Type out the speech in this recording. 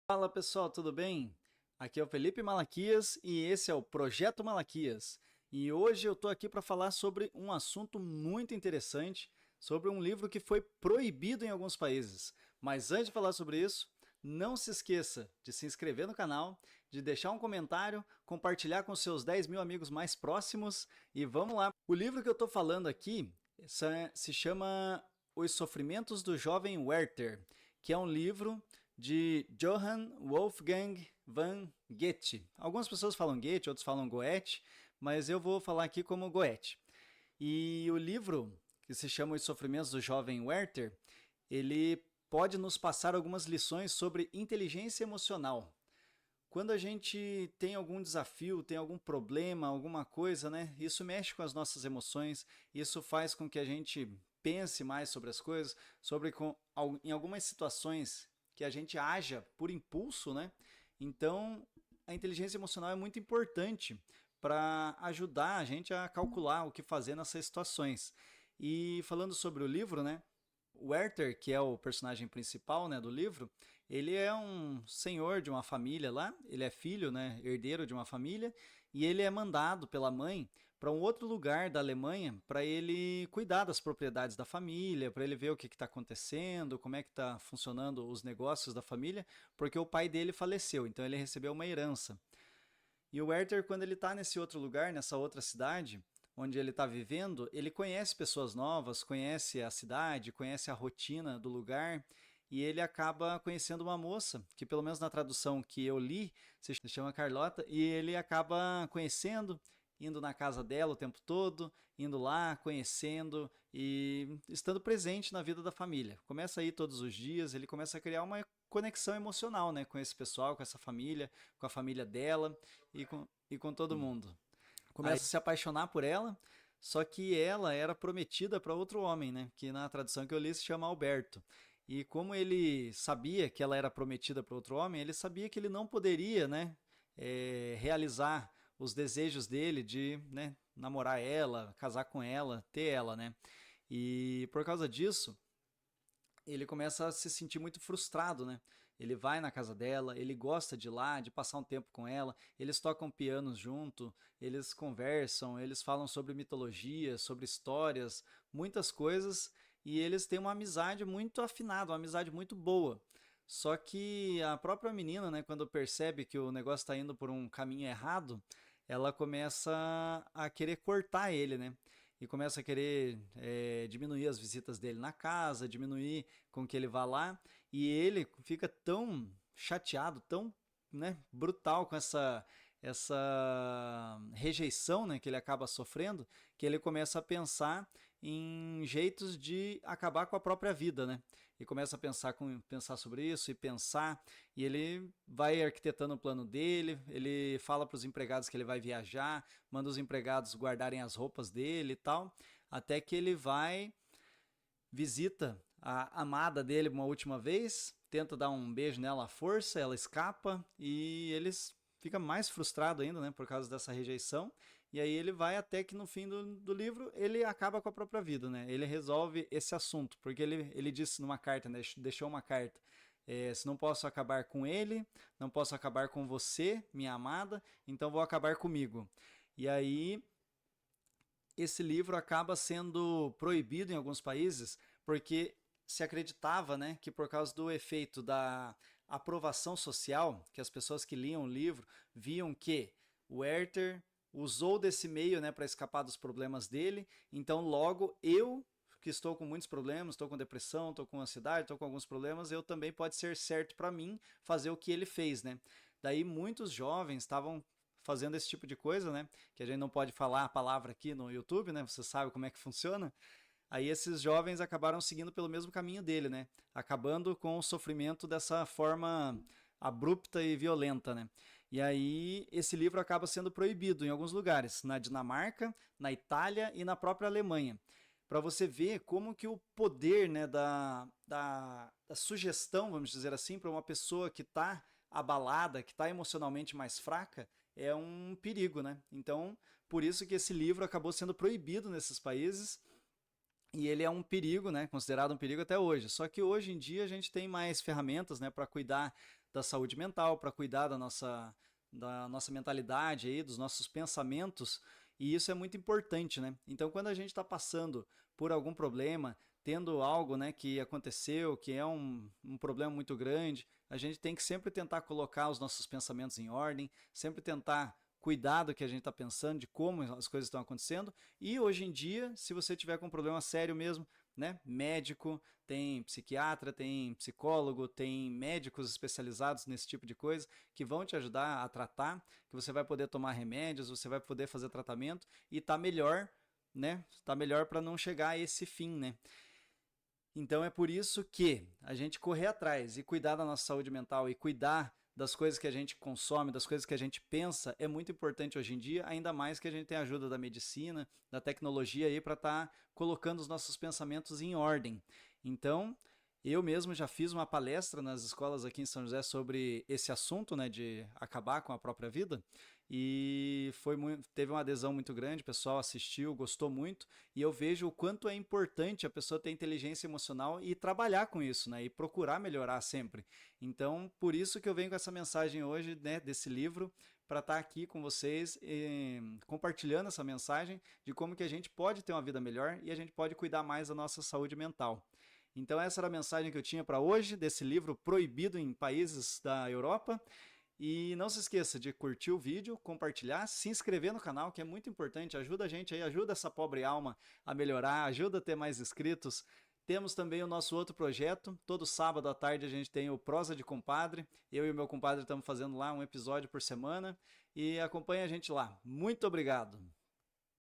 Fala pessoal, tudo bem? Aqui é o Felipe Malaquias e esse é o Projeto Malaquias. E hoje eu estou aqui para falar sobre um assunto muito interessante, sobre um livro que foi proibido em alguns países. Mas antes de falar sobre isso, não se esqueça de se inscrever no canal, de deixar um comentário, compartilhar com seus 10 mil amigos mais próximos e vamos lá. O livro que eu estou falando aqui se chama Os Sofrimentos do Jovem Werther, que é um livro de Johann Wolfgang van Goethe. Algumas pessoas falam Goethe, outros falam Goethe, mas eu vou falar aqui como Goethe. E o livro, que se chama Os Sofrimentos do Jovem Werther, ele pode nos passar algumas lições sobre inteligência emocional. Quando a gente tem algum desafio, tem algum problema, alguma coisa, né? Isso mexe com as nossas emoções, isso faz com que a gente pense mais sobre as coisas, em algumas situações que a gente haja por impulso, né? Então, a inteligência emocional é muito importante para ajudar a gente a calcular o que fazer nessas situações. E falando sobre o livro, né? O Werther, que é o personagem principal, né, do livro, ele é um senhor de uma família lá, ele é filho, né, herdeiro de uma família, e ele é mandado pela mãe para um outro lugar da Alemanha para ele cuidar das propriedades da família, para ele ver o que está acontecendo, como é que está funcionando os negócios da família, porque o pai dele faleceu, então ele recebeu uma herança. E o Werther, quando ele está nesse outro lugar, nessa outra cidade, onde ele está vivendo, ele conhece pessoas novas, conhece a cidade, conhece a rotina do lugar, e ele acaba conhecendo uma moça, que pelo menos na tradução que eu li, se chama Carlota, e ele acaba conhecendo, indo na casa dela o tempo todo, indo lá, conhecendo e estando presente na vida da família. Começa aí todos os dias, ele começa a criar uma conexão emocional, né, com esse pessoal, com essa família, com a família dela e com todo mundo. Começa a se apaixonar por ela, só que ela era prometida para outro homem, né? Que na tradução que eu li se chama Alberto. E como ele sabia que ela era prometida para outro homem, ele sabia que ele não poderia, né? Realizar os desejos dele de, né, namorar ela, casar com ela, ter ela, né? E por causa disso, ele começa a se sentir muito frustrado, né? Ele vai na casa dela, ele gosta de ir lá, de passar um tempo com ela, eles tocam pianos junto, eles conversam, eles falam sobre mitologia, sobre histórias, muitas coisas, e eles têm uma amizade muito afinada, uma amizade muito boa. Só que a própria menina, né, quando percebe que o negócio está indo por um caminho errado, ela começa a querer cortar ele, né? E começa a querer diminuir as visitas dele na casa, diminuir com que ele vá lá, e ele fica tão chateado, tão, né, brutal com essa rejeição, né, que ele acaba sofrendo, que ele começa a pensar em jeitos de acabar com a própria vida, né? E começa a pensar sobre isso e ele vai arquitetando o plano dele, ele fala para os empregados que ele vai viajar, manda os empregados guardarem as roupas dele e tal, até que ele vai, visita a amada dele uma última vez, tenta dar um beijo nela à força, ela escapa e eles fica mais frustrado ainda, né, por causa dessa rejeição. E aí ele vai até que no fim do livro ele acaba com a própria vida, né? Ele resolve esse assunto, porque ele disse numa carta, né, deixou uma carta. Se não posso acabar com ele, não posso acabar com você, minha amada, então vou acabar comigo. E aí esse livro acaba sendo proibido em alguns países porque se acreditava, né, que por causa do efeito da aprovação social, que as pessoas que liam o livro viam que o Werther usou desse meio, né, para escapar dos problemas dele, então logo eu que estou com muitos problemas, estou com depressão, estou com ansiedade, estou com alguns problemas, eu também pode ser certo para mim fazer o que ele fez, né? Daí muitos jovens estavam fazendo esse tipo de coisa, né? Que a gente não pode falar a palavra aqui no YouTube, né? Você sabe como é que funciona. Aí esses jovens acabaram seguindo pelo mesmo caminho dele, né? Acabando com o sofrimento dessa forma abrupta e violenta, né? E aí esse livro acaba sendo proibido em alguns lugares, na Dinamarca, na Itália e na própria Alemanha. Para você ver como que o poder, né, da sugestão, vamos dizer assim, para uma pessoa que está abalada, que está emocionalmente mais fraca, é um perigo, né? Então, por isso que esse livro acabou sendo proibido nesses países e ele é um perigo, né? Considerado um perigo até hoje. Só que hoje em dia a gente tem mais ferramentas, né, para cuidar da saúde mental, para cuidar da nossa mentalidade aí, dos nossos pensamentos, e isso é muito importante, né? Então, quando a gente está passando por algum problema, tendo algo, né, que aconteceu, que é um problema muito grande, a gente tem que sempre tentar colocar os nossos pensamentos em ordem, sempre tentar cuidar do que a gente está pensando, de como as coisas estão acontecendo. E hoje em dia, se você tiver com um problema sério mesmo, né, médico, tem psiquiatra, tem psicólogo, tem médicos especializados nesse tipo de coisa que vão te ajudar a tratar, que você vai poder tomar remédios, você vai poder fazer tratamento e tá melhor, né? Tá melhor para não chegar a esse fim, né? Então é por isso que a gente correr atrás e cuidar da nossa saúde mental e cuidar das coisas que a gente consome, das coisas que a gente pensa, é muito importante hoje em dia, ainda mais que a gente tem a ajuda da medicina, da tecnologia aí para estar colocando os nossos pensamentos em ordem. Então, eu mesmo já fiz uma palestra nas escolas aqui em São José sobre esse assunto, né, de acabar com a própria vida, e teve uma adesão muito grande, o pessoal assistiu, gostou muito, e eu vejo o quanto é importante a pessoa ter inteligência emocional e trabalhar com isso, né? E procurar melhorar sempre. Então, por isso que eu venho com essa mensagem hoje, né, desse livro, para estar aqui com vocês, compartilhando essa mensagem de como que a gente pode ter uma vida melhor e a gente pode cuidar mais da nossa saúde mental. Então, essa era a mensagem que eu tinha para hoje, desse livro proibido em países da Europa. E não se esqueça de curtir o vídeo, compartilhar, se inscrever no canal, que é muito importante. Ajuda a gente aí, ajuda essa pobre alma a melhorar, ajuda a ter mais inscritos. Temos também o nosso outro projeto. Todo sábado à tarde a gente tem o Prosa de Compadre. Eu e o meu compadre estamos fazendo lá um episódio por semana. E acompanha a gente lá. Muito obrigado!